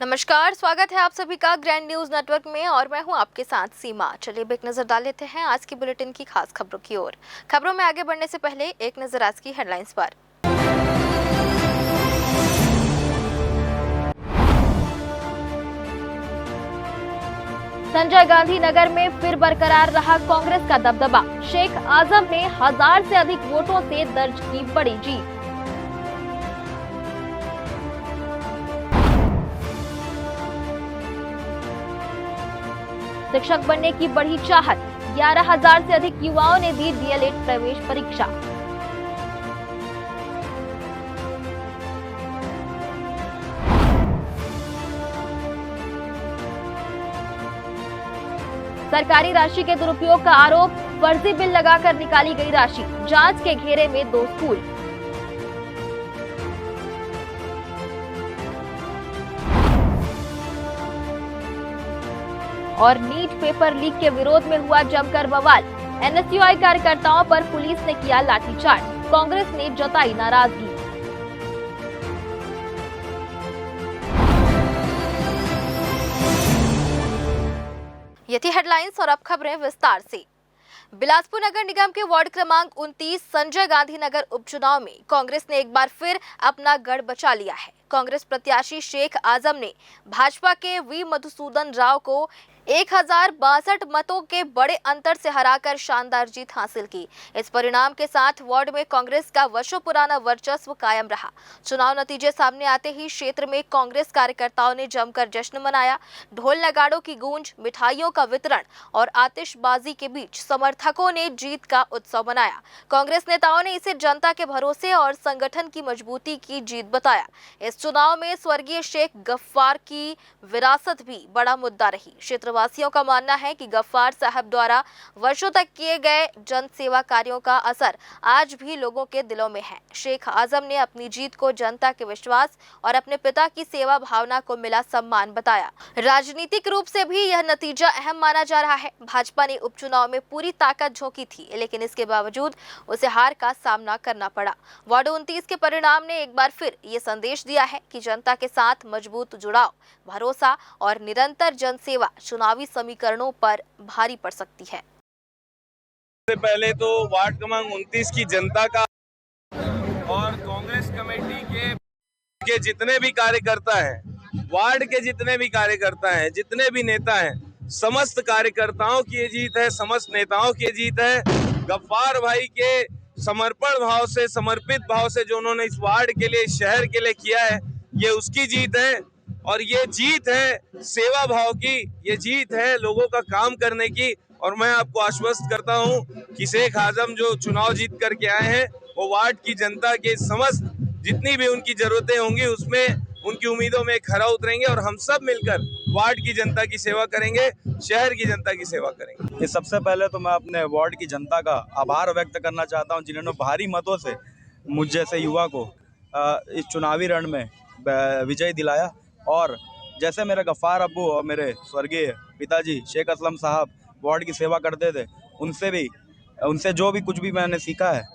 नमस्कार, स्वागत है आप सभी का ग्रैंड न्यूज नेटवर्क में और मैं हूं आपके साथ सीमा। चलिए अब एक नजर डाल लेते हैं आज की बुलेटिन की खास खबरों की ओर। खबरों में आगे बढ़ने से पहले एक नजर आज की हेडलाइंस पर। संजय गांधी नगर में फिर बरकरार रहा कांग्रेस का दबदबा। शेख आजम ने 1000 से अधिक वोटों से दर्ज की बड़ी जीत। शिक्षक बनने की बढ़ी चाहत। 11,000 से अधिक युवाओं ने दी डीएलएड प्रवेश परीक्षा। सरकारी राशि के दुरुपयोग का आरोप। फर्जी बिल लगाकर निकाली गई राशि। जांच के घेरे में 2 स्कूल। और नीट पेपर लीक के विरोध में हुआ जमकर बवाल। एनएसयूआई कार्यकर्ताओं पर पुलिस ने किया लाठीचार्ज। कांग्रेस ने जताई नाराजगी। ये थी हेडलाइंस और अब खबरें विस्तार से। बिलासपुर नगर निगम के वार्ड क्रमांक 29 संजय गांधी नगर उपचुनाव में कांग्रेस ने एक बार फिर अपना गढ़ बचा लिया है। कांग्रेस प्रत्याशी शेख आजम ने भाजपा के वी मधुसूदन राव को 1062 मतों के बड़े अंतर से हराकर शानदार जीत हासिल की। इस परिणाम के साथ वार्ड में कांग्रेस का वर्षों पुराना वर्चस्व कायम रहा। चुनाव नतीजे सामने आते ही क्षेत्र में कांग्रेस कार्यकर्ताओं ने जमकर जश्न मनाया। ढोल नगाड़ों की गूंज, मिठाइयों का वितरण और आतिशबाजी के बीच समर्थकों ने जीत का उत्सव मनाया। कांग्रेस नेताओं ने इसे जनता के भरोसे और संगठन की मजबूती की जीत बताया। इस चुनाव में स्वर्गीय शेख गफ्फार की विरासत भी बड़ा मुद्दा रही। क्षेत्रवासियों का मानना है कि गफ्फार साहब द्वारा वर्षों तक किए गए जन सेवा कार्यों का असर आज भी लोगों के दिलों में है। शेख आजम ने अपनी जीत को जनता के विश्वास और अपने पिता की सेवा भावना को मिला सम्मान बताया। राजनीतिक रूप से भी यह नतीजा अहम माना जा रहा है। भाजपा ने उपचुनाव में पूरी ताकत झोंकी थी, लेकिन इसके बावजूद उसे हार का सामना करना पड़ा। वार्ड 29 के परिणाम ने एक बार फिर ये संदेश दिया है कि जनता के साथ मजबूत जुड़ाव, भरोसा और निरंतर जनसेवा चुनावी समीकरणों पर भारी पड़ सकती है। सबसे पहले तो वार्ड क्रमांक 29 की जनता का और कांग्रेस कमेटी के जितने भी कार्यकर्ता हैं, वार्ड के जितने भी कार्यकर्ता हैं, जितने भी नेता हैं, समस्त कार्यकर्ताओं की ये जीत है, समस्त नेताओं की जीत है। गफ्फार भाई के समर्पण भाव से, समर्पित भाव से जो उन्होंने इस वार्ड के लिए, शहर के लिए किया है, ये उसकी जीत है। और ये जीत है सेवा भाव की, ये जीत है लोगों का काम करने की। और मैं आपको आश्वस्त करता हूं कि शेख आजम जो चुनाव जीत करके आए हैं, वो वार्ड की जनता के समस्त जितनी भी उनकी जरूरतें होंगी उसमें उनकी उम्मीदों में खरा उतरेंगे और हम सब मिलकर वार्ड की जनता की सेवा करेंगे, शहर की जनता की सेवा करेंगे। ये सबसे पहले तो मैं अपने वार्ड की जनता का आभार व्यक्त करना चाहता हूं, जिन्होंने भारी मतों से मुझ जैसे युवा को इस चुनावी रण में विजय दिलाया। और जैसे मेरे गफ्फार अब्बू और मेरे स्वर्गीय पिताजी शेख असलम साहब वार्ड की सेवा करते थे, उनसे जो भी कुछ भी मैंने सीखा है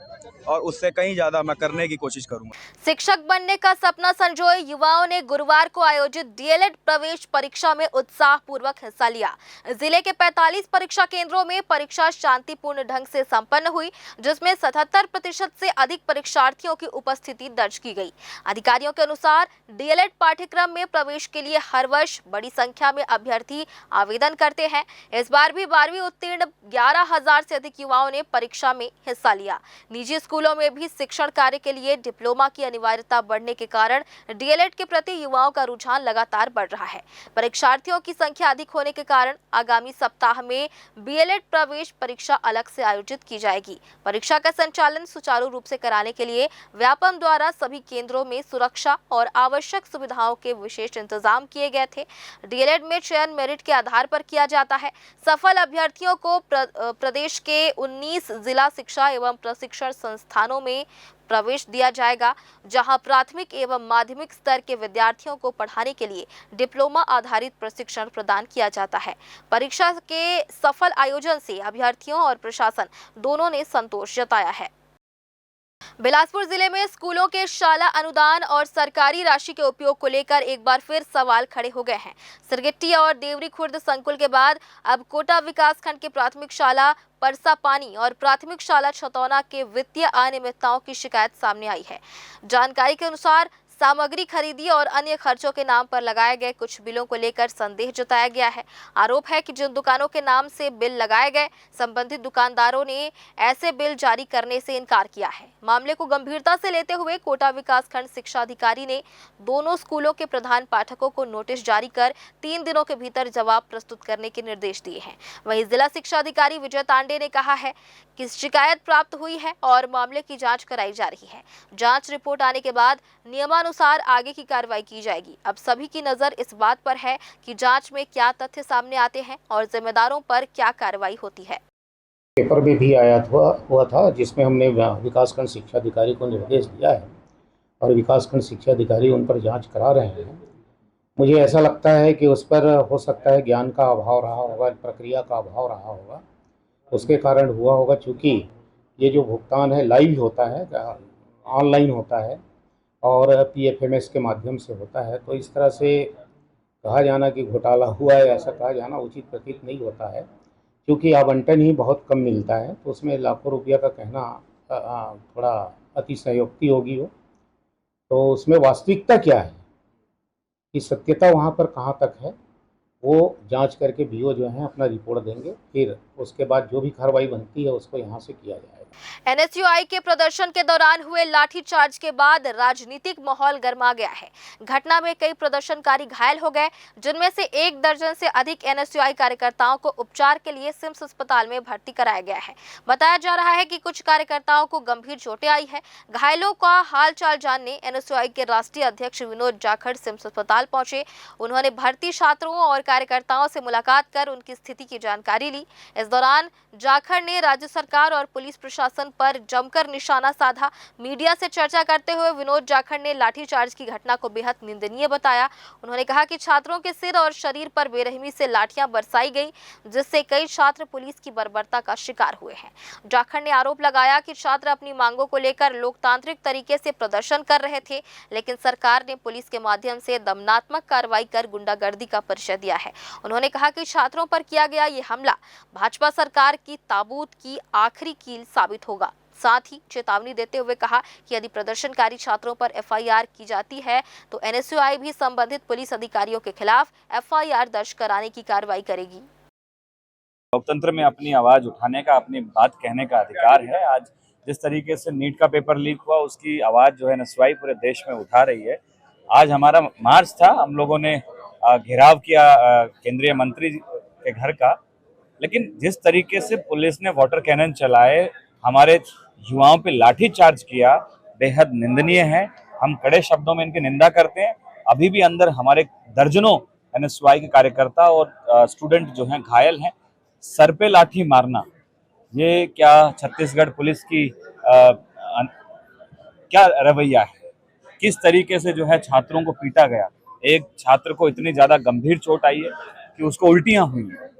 और उससे कहीं ज्यादा मैं करने की कोशिश करूंगा। शिक्षक बनने का सपना संजोए युवाओं ने गुरुवार को आयोजित डीएलएड प्रवेश परीक्षा में उत्साह पूर्वक हिस्सा लिया। जिले के 45 परीक्षा केंद्रों में परीक्षा शांतिपूर्ण ढंग से संपन्न हुई, जिसमें 77% से अधिक परीक्षार्थियों की उपस्थिति दर्ज की गई। अधिकारियों के अनुसार डीएलएड पाठ्यक्रम में प्रवेश के लिए हर वर्ष बड़ी संख्या में अभ्यर्थी आवेदन करते हैं। इस बार भी 12वीं उत्तीर्ण 11,000 से अधिक युवाओं ने परीक्षा में हिस्सा लिया। निजी स्कूलों में भी शिक्षण कार्य के लिए डिप्लोमा की अनिवार्यता बढ़ने के कारण डीएलएड के प्रति युवाओं का रुझान लगातार बढ़ रहा है। परीक्षार्थियों की संख्या अधिक होने के कारण आगामी सप्ताह में बीएलएड प्रवेश परीक्षा अलग से आयोजित की जाएगी। परीक्षा का संचालन सुचारू रूप से कराने के लिए व्यापम द्वारा सभी केंद्रों में सुरक्षा और आवश्यक सुविधाओं के विशेष इंतजाम किए गए थे। डीएलएड में चयन मेरिट के आधार पर किया जाता है। सफल अभ्यर्थियों को प्रदेश के 19 जिला शिक्षा एवं प्रशिक्षण संस्थानों में प्रवेश दिया जाएगा, जहां प्राथमिक एवं माध्यमिक स्तर के विद्यार्थियों को पढ़ाने के लिए डिप्लोमा आधारित प्रशिक्षण प्रदान किया जाता है। परीक्षा के सफल आयोजन से अभ्यर्थियों और प्रशासन दोनों ने संतोष जताया है। बिलासपुर जिले में स्कूलों के शाला अनुदान और सरकारी राशि के उपयोग को लेकर एक बार फिर सवाल खड़े हो गए हैं। सिरगिट्टी और देवरी खुर्द संकुल के बाद अब कोटा विकासखंड के प्राथमिक शाला परसा पानी और प्राथमिक शाला छतौना के वित्तीय अनियमितताओं की शिकायत सामने आई है। जानकारी के अनुसार सामग्री खरीदी और अन्य खर्चों के नाम पर लगाए गए कुछ बिलों को लेकर संदेह जताया गया है। आरोप है कि जिन दुकानों के नाम से बिल लगाए गए, संबंधित दुकानदारों ने ऐसे बिल जारी करने से इनकार किया है। मामले को गंभीरता से लेते हुए कोटा विकासखंड शिक्षा अधिकारी ने दोनों स्कूलों के प्रधान पाठकों को नोटिस जारी कर 3 दिनों के भीतर जवाब प्रस्तुत करने के निर्देश दिए हैं। वहीं जिला शिक्षा अधिकारी विजय तांडे ने कहा है कि शिकायत प्राप्त हुई है और मामले की जांच कराई जा रही है। जांच रिपोर्ट आने के बाद नियमानुसार आगे की कार्रवाई की जाएगी। अब सभी की नजर इस बात पर है कि जांच में क्या तथ्य सामने आते हैं और जिम्मेदारों पर क्या कार्रवाई होती है। पेपर में भी आया हुआ था जिसमें हमने विकासखंड शिक्षा अधिकारी को निर्देश दिया है और विकासखंड शिक्षा अधिकारी उन पर जांच करा रहे हैं। मुझे ऐसा लगता है कि उस पर हो सकता है ज्ञान का अभाव रहा होगा, प्रक्रिया का अभाव रहा होगा, उसके कारण हुआ होगा। चूँकि ये जो भुगतान है लाइव होता है, ऑनलाइन होता है और PFMS के माध्यम से होता है, तो इस तरह से कहा जाना कि घोटाला हुआ है, ऐसा कहा जाना उचित प्रतीत नहीं होता है। क्योंकि आवंटन ही बहुत कम मिलता है, तो उसमें लाखों रुपया का कहना थोड़ा अतिशयोक्ति होगी हो। तो उसमें वास्तविकता क्या है, कि सत्यता वहाँ पर कहाँ तक है, वो जांच करके BO जो है अपना रिपोर्ट देंगे। फिर उसके बाद जो भी कार्रवाई बनती है उसको यहाँ से किया जाएगा। NSUI के प्रदर्शन के दौरान हुए लाठीचार्ज के बाद राजनीतिक माहौल गर्मा गया है। घटना में कई प्रदर्शनकारी घायल हो गए, जिनमें से 1 दर्जन से अधिक NSUI कार्यकर्ताओं को उपचार के लिए सिम्स अस्पताल में भर्ती कराया गया है। बताया जा रहा है कि कुछ कार्यकर्ताओं को गंभीर चोटें आई है। घायलों का हालचाल जानने NSUI के राष्ट्रीय अध्यक्ष विनोद जाखड़ सिम्स अस्पताल पहुंचे। उन्होंने भर्ती छात्रों और कार्यकर्ताओं से मुलाकात कर उनकी स्थिति की जानकारी ली। इस दौरान जाखड़ ने राज्य सरकार और पुलिस प्रशासन पर जमकर निशाना साधा। मीडिया से चर्चा करते हुए विनोद जाखड़ ने लाठीचार्ज की घटना को बेहद निंदनीय बताया। उन्होंने कहा कि छात्रों के सिर और शरीर पर बेरहमी से लाठियां बरसाई गई, जिससे कई छात्र पुलिस की बर्बरता का शिकार हुए हैं। जाखड़ ने आरोप लगाया कि छात्र अपनी मांगों को लेकर लोकतांत्रिक तरीके से प्रदर्शन कर रहे थे, लेकिन सरकार ने पुलिस के माध्यम से दमनात्मक कार्रवाई कर गुंडागर्दी का परिचय दिया है। उन्होंने कहा कि छात्रों पर किया गया ये हमला भाजपा सरकार की ताबूत की आखिरी कील साबित होगा। साथ ही चेतावनी देते हुए कहा कि यदि प्रदर्शनकारी छात्रों पर FIR की जाती है तो NSUI भी संबंधित पुलिस अधिकारियों के खिलाफ FIR दर्ज कराने की कार्रवाई करेगी। लोकतंत्र में अपनी आवाज उठाने का, अपनी बात कहने का अधिकार है। आज जिस तरीके से नीट का पेपर लीक हुआ, उसकी आवाज जो है NSUI पूरे देश में उठा रही है। आज हमारा मार्च था, हम लोगों ने घेराव किया केंद्रीय मंत्री के घर का, लेकिन जिस तरीके से पुलिस ने वाटर कैनन चलाए, हमारे युवाओं पे लाठी चार्ज किया, बेहद निंदनीय है। हम कड़े शब्दों में इनकी निंदा करते हैं। अभी भी अंदर हमारे दर्जनों NSUI के कार्यकर्ता और स्टूडेंट जो हैं घायल हैं। सर पे लाठी मारना, ये क्या छत्तीसगढ़ पुलिस की क्या रवैया है? किस तरीके से जो है छात्रों को पीटा गया। एक छात्र को इतनी ज्यादा गंभीर चोट आई है कि उसको उल्टियां हुई हैं।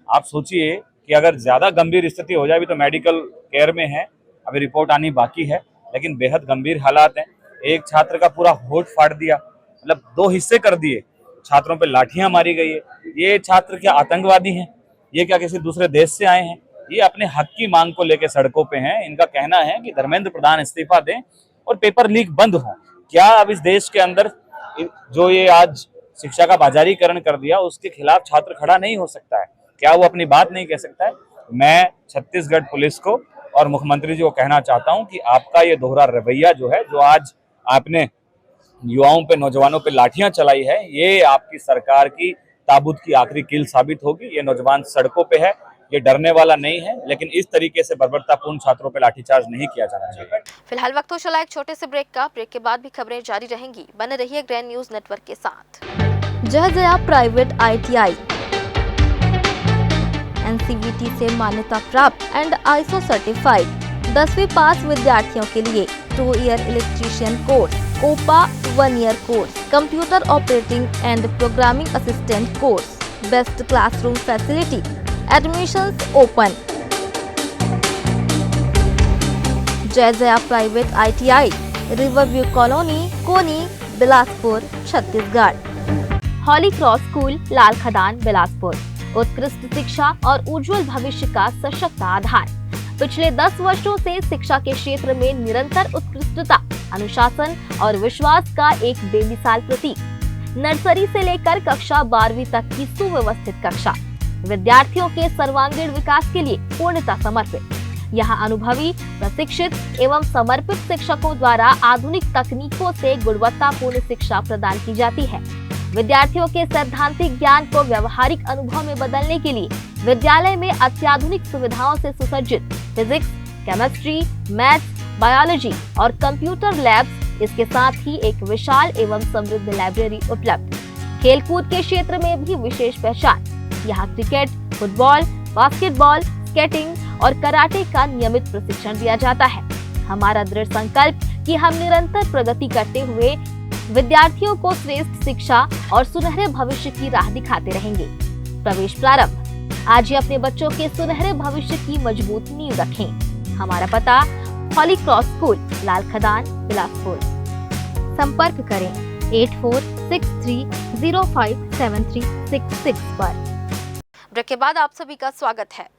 आप सोचिए कि अगर ज्यादा गंभीर स्थिति हो जाए, अभी तो मेडिकल केयर में है, अभी रिपोर्ट आनी बाकी है, लेकिन बेहद गंभीर हालात हैं। एक छात्र का पूरा होठ फाड़ दिया, मतलब 2 हिस्से कर दिए। छात्रों पे लाठियां मारी गई है। ये छात्र क्या आतंकवादी हैं? ये क्या किसी दूसरे देश से आए हैं? ये अपने हक की मांग को लेकर सड़कों पे हैं। इनका कहना है कि धर्मेंद्र प्रधान इस्तीफा दें और पेपर लीक बंद हो। क्या अब इस देश के अंदर जो ये आज शिक्षा का बाजारीकरण कर दिया, उसके खिलाफ छात्र खड़ा नहीं हो सकता है? क्या वो अपनी बात नहीं कह सकता है? मैं छत्तीसगढ़ पुलिस को और मुख्यमंत्री जी को कहना चाहता हूं कि आपका ये दोहरा रवैया जो है, जो आज आपने युवाओं पे, नौजवानों पे लाठियां चलाई है, ये आपकी सरकार की ताबूत की आखिरी कील साबित होगी। ये नौजवान सड़कों पे है, ये डरने वाला नहीं है, लेकिन इस तरीके से बर्बरतापूर्ण छात्रों पे लाठीचार्ज नहीं किया जाना चाहिए। फिलहाल वक्त हो चला एक छोटे से ब्रेक का। ब्रेक के बाद भी खबरें जारी रहेंगी। बने रहिए ग्रैंड न्यूज नेटवर्क के साथ। जयजया प्राइवेट ITI NCVT से मान्यता प्राप्त एंड ISO सर्टिफाइड 10वीं पास विद्यार्थियों के लिए 2 year electrician course, COPA 1 year course, computer operating and programming assistant course, best classroom facility, admissions open. Jay Jaya private ITI, Riverview Colony, Koni, Bilaspur, Chhattisgarh. Holy Cross School, Lal Khadan, Bilaspur. उत्कृष्ट शिक्षा और उज्जवल भविष्य का सशक्त आधार। पिछले 10 वर्षों से शिक्षा के क्षेत्र में निरंतर उत्कृष्टता, अनुशासन और विश्वास का एक बेमिसाल प्रतीक। नर्सरी से लेकर कक्षा 12वीं तक की सुव्यवस्थित कक्षा, विद्यार्थियों के सर्वांगीण विकास के लिए पूर्णतः समर्पित। यहाँ अनुभवी, प्रशिक्षित एवं समर्पित शिक्षकों द्वारा आधुनिक तकनीकों से गुणवत्तापूर्ण शिक्षा प्रदान की जाती है। विद्यार्थियों के सैद्धांतिक ज्ञान को व्यवहारिक अनुभव में बदलने के लिए विद्यालय में अत्याधुनिक सुविधाओं से सुसज्जित फिजिक्स, केमिस्ट्री, मैथ्स, बायोलॉजी और कंप्यूटर लैब्स, इसके साथ ही एक विशाल एवं समृद्ध लाइब्रेरी उपलब्ध। खेलकूद के क्षेत्र में भी विशेष पहचान। यहाँ क्रिकेट, फुटबॉल, बास्केटबॉल, स्केटिंग और कराटे का नियमित प्रशिक्षण दिया जाता है। हमारा दृढ़ संकल्प कि हम निरंतर प्रगति करते हुए विद्यार्थियों को श्रेष्ठ शिक्षा और सुनहरे भविष्य की राह दिखाते रहेंगे। प्रवेश प्रारंभ। आज ही अपने बच्चों के सुनहरे भविष्य की मजबूत नींव रखें। हमारा पता, हॉली क्रॉस स्कूल, लाल खदान, बिलासपुर। संपर्क करें 8463057366 पर। ब्रेक के बाद आप सभी का स्वागत है।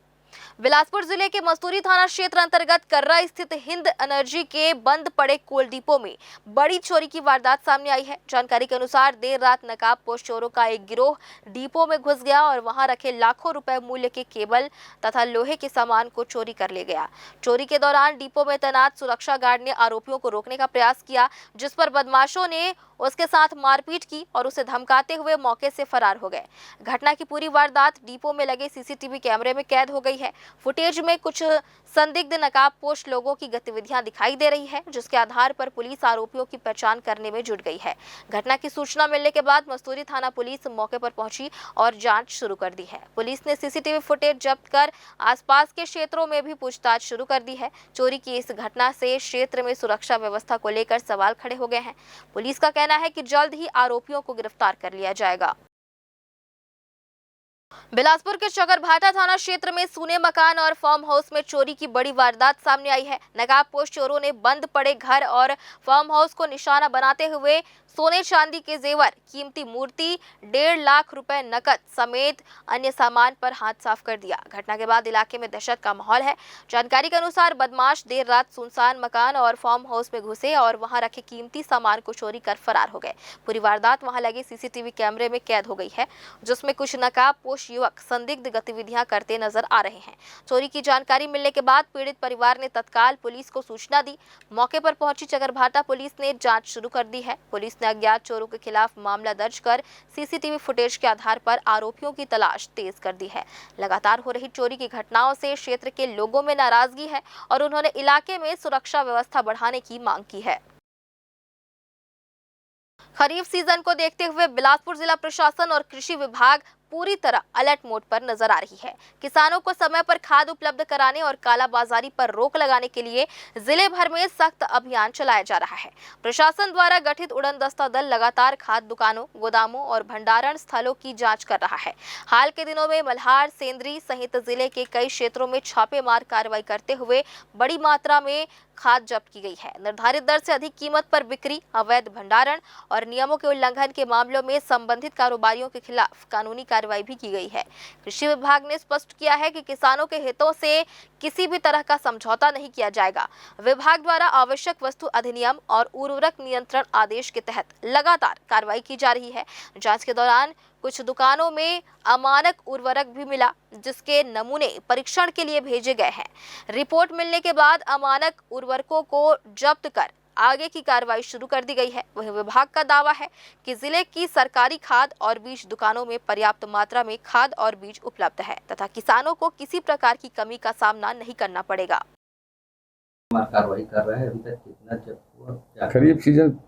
बिलासपुर जिले के मस्तूरी थाना क्षेत्र अंतर्गत कर्रा स्थित हिंद एनर्जी के बंद पड़े कोल डिपो में बड़ी चोरी की वारदात सामने आई है। जानकारी के अनुसार देर रात नकाबपोश चोरों का एक गिरोह डिपो में घुस गया और वहां रखे लाखों रुपए मूल्य के केबल तथा लोहे के सामान को चोरी कर ले गया। चोरी के दौरान डिपो में तैनात सुरक्षा गार्ड ने आरोपियों को रोकने का प्रयास किया, जिस पर बदमाशों ने उसके साथ मारपीट की और उसे धमकाते हुए मौके से फरार हो गए। घटना की पूरी वारदात डिपो में लगे CCTV कैमरे में कैद हो गई है। फुटेज में कुछ संदिग्ध नकाबपोश लोगों की गतिविधियां दिखाई दे रही है, जिसके आधार पर पुलिस आरोपियों की पहचान करने में जुट गई है। घटना की सूचना मिलने के बाद मस्तूरी थाना पुलिस मौके पर पहुंची और जांच शुरू कर दी है। पुलिस ने CCTV फुटेज जब्त कर आसपास के क्षेत्रों में भी पूछताछ शुरू कर दी है। चोरी की इस घटना से क्षेत्र में सुरक्षा व्यवस्था को लेकर सवाल खड़े हो गए हैं। पुलिस का कहना है कि जल्द ही आरोपियों को गिरफ्तार कर लिया जाएगा। बिलासपुर के चकरभाटा थाना क्षेत्र में सूने मकान और फार्म हाउस में चोरी की बड़ी वारदात सामने आई है। नकाबपोश चोरों ने बंद पड़े घर और फार्म हाउस को निशाना बनाते हुए सोने चांदी के जेवर, कीमती मूर्ति, 1.5 लाख रुपए नकद समेत अन्य सामान पर हाथ साफ कर दिया। घटना के बाद इलाके में दहशत का माहौल है। जानकारी के अनुसार बदमाश देर रात सुनसान मकान और फार्म हाउस में घुसे और वहां रखे कीमती सामान को चोरी कर फरार हो गए। पूरी वारदात वहां लगे CCTV कैमरे में कैद हो गई है, जिसमें कुछ नकाबपोश युवक संदिग्ध गतिविधियां करते नजर आ रहे हैं। चोरी की जानकारी मिलने के बाद पीड़ित परिवार ने तत्काल पुलिस को सूचना दी। मौके पर पहुंची चकरभाटा पुलिस ने जांच शुरू कर दी है। पुलिस ने अज्ञात चोरों के खिलाफ मामला दर्ज कर CCTV फुटेज के आधार पर आरोपियों की तलाश तेज कर दी है। लगातार हो रही चोरी की घटनाओं से क्षेत्र के लोगों में नाराजगी है और उन्होंने इलाके में सुरक्षा व्यवस्था बढ़ाने की मांग की है। खरीफ सीजन को देखते हुए बिलासपुर जिला प्रशासन और कृषि विभाग पूरी तरह अलर्ट मोड पर नजर आ रही है। किसानों को समय पर खाद उपलब्ध कराने और कालाबाजारी पर रोक लगाने के लिए जिले भर में सख्त अभियान चलाया जा रहा है। प्रशासन द्वारा गठित उड़न दस्ता दल लगातार खाद दुकानों, गोदामों और भंडारण स्थलों की जांच कर रहा है। हाल के दिनों में मल्हार, सेंद्री सहित जिले के कई क्षेत्रों में छापेमार कार्रवाई करते हुए बड़ी मात्रा में खाद जब्त की गई है। निर्धारित दर से अधिक कीमत पर बिक्री, अवैध भंडारण और नियमों के उल्लंघन के मामलों में संबंधित कारोबारियों के खिलाफ कानूनी कार्रवाई भी की गई है। कृषि विभाग ने स्पष्ट किया है कि किसानों के हितों से किसी भी तरह का समझौता नहीं किया जाएगा। विभाग द्वारा आवश्यक वस्तु अधिनियम और उर्वरक नियंत्रण आदेश के तहत लगातार कार्रवाई की जा रही है। जांच के दौरान कुछ दुकानों में अमानक उर्वरक भी मिला, जिसके नमूने परीक्षण के लिए भेजे गए हैं। रिपोर्ट मिलने के बाद अमानक उर्वरकों को जब्त कर आगे की कार्रवाई शुरू कर दी गई है। वहीं विभाग का दावा है कि जिले की सरकारी खाद और बीज दुकानों में पर्याप्त मात्रा में खाद और बीज उपलब्ध है तथा किसानों को किसी प्रकार की कमी का सामना नहीं करना पड़ेगा। कार्रवाई कर रहा है, अभी तक कितना जब्त हुआ? खरीफ सीजन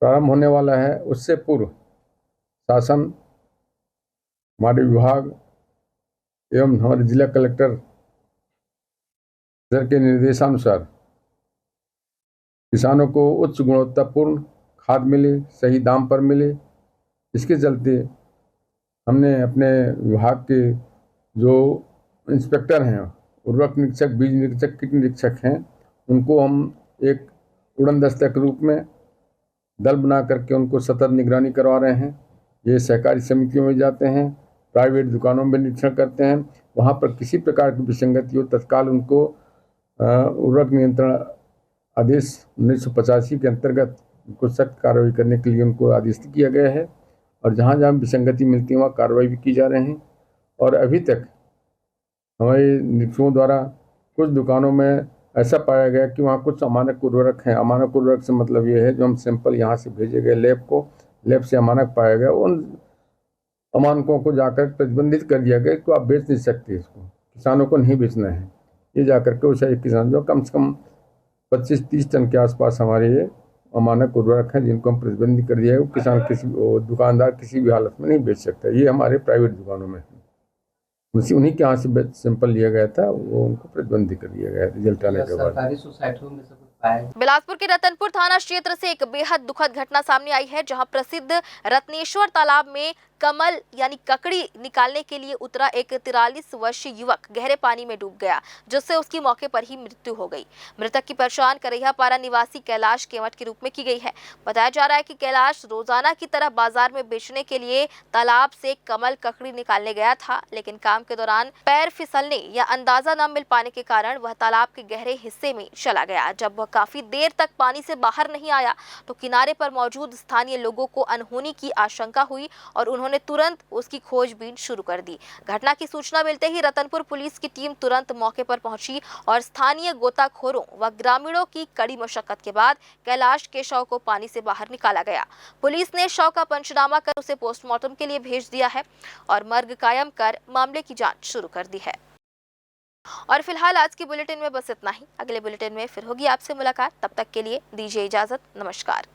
प्रारंभ होने वाला है, उससे पूर्व शासन, हमारे विभाग एवं हमारे जिला कलेक्टर सर के निर्देशानुसार किसानों को उच्च गुणवत्तापूर्ण खाद मिले, सही दाम पर मिले। इसके चलते हमने अपने विभाग के जो इंस्पेक्टर हैं, उर्वरक निरीक्षक, बीज निरीक्षक, कीट निरीक्षक हैं, उनको हम एक उड़न दस्ते के रूप में दल बना करके उनको सतत निगरानी करवा रहे हैं। ये सहकारी समितियों में जाते हैं, प्राइवेट दुकानों में निरीक्षण करते हैं, वहाँ पर किसी प्रकार की विसंगति हो तत्काल उनको उर्वरक नियंत्रण आदेश 1985 के अंतर्गत उनको सख्त कार्रवाई करने के लिए उनको आदेश किया गया है और जहाँ जहाँ विसंगति मिलती है वहाँ कार्रवाई भी की जा रही है। और अभी तक हमारे निरीक्षकों द्वारा कुछ दुकानों में ऐसा पाया गया कि वहाँ कुछ अमानक उर्वरक हैं। अमानक उर्वरक से मतलब ये है जो हम सैंपल यहाँ से भेजे गए लैब से अमानक पाया गया, उन अमानकों को जाकर प्रतिबंधित कर दिया गया कि आप बेच नहीं सकते, इसको किसानों को नहीं बेचना है। ये जाकर के उसे एक किसान जो कम से कम 25-30 टन के आसपास हमारे ये अमानक उर्वरक हैं जिनको हम प्रतिबंधित कर दिया है। वो किसान दुकानदार किसी भी हालत में नहीं बेच सकता। ये हमारे प्राइवेट दुकानों में है, उन्हीं के यहाँ से सैंपल लिया गया था, वो उनको प्रतिबंधित कर दिया गया रिजल्ट आने के बाद। सरकारी सोसाइटियों में सब पाया। बिलासपुर के रतनपुर थाना क्षेत्र से एक बेहद दुखद घटना सामने आई है, जहां प्रसिद्ध रत्नेश्वर तालाब में कमल यानी ककड़ी निकालने के लिए उतरा एक 43 वर्षीय युवक गहरे पानी में डूब गया, जिससे उसकी मौके पर ही मृत्यु हो गई। मृतक की पहचान करैयापारा निवासी कैलाश केवट के रूप में की गई है। बताया जा रहा है कि कैलाश रोजाना की तरह बाजार में बेचने के लिए तालाब से कमल ककड़ी निकालने गया था, लेकिन काम के दौरान पैर फिसलने या अंदाजा न मिल पाने के कारण वह तालाब के गहरे हिस्से में चला गया। जब वह काफी देर तक पानी से बाहर नहीं आया तो किनारे पर मौजूद स्थानीय लोगों को अनहोनी की आशंका हुई और उन्होंने तुरंत उसकी खोजबीन शुरू कर दी। घटना की सूचना मिलते ही रतनपुर पुलिस की टीम तुरंत मौके पर पहुंची और स्थानीय गोताखोरों व ग्रामीणों की कड़ी मशक्कत के बाद कैलाश के शव को पानी से बाहर निकाला गया। पुलिस ने शव का पंचनामा कर उसे पोस्टमार्टम के लिए भेज दिया है और मर्ग कायम कर मामले की जांच शुरू कर दी है। और फिलहाल आज की बुलेटिन में बस इतना ही। अगले बुलेटिन में फिर होगी आपसे मुलाकात, तब तक के लिए दीजिए इजाजत। नमस्कार।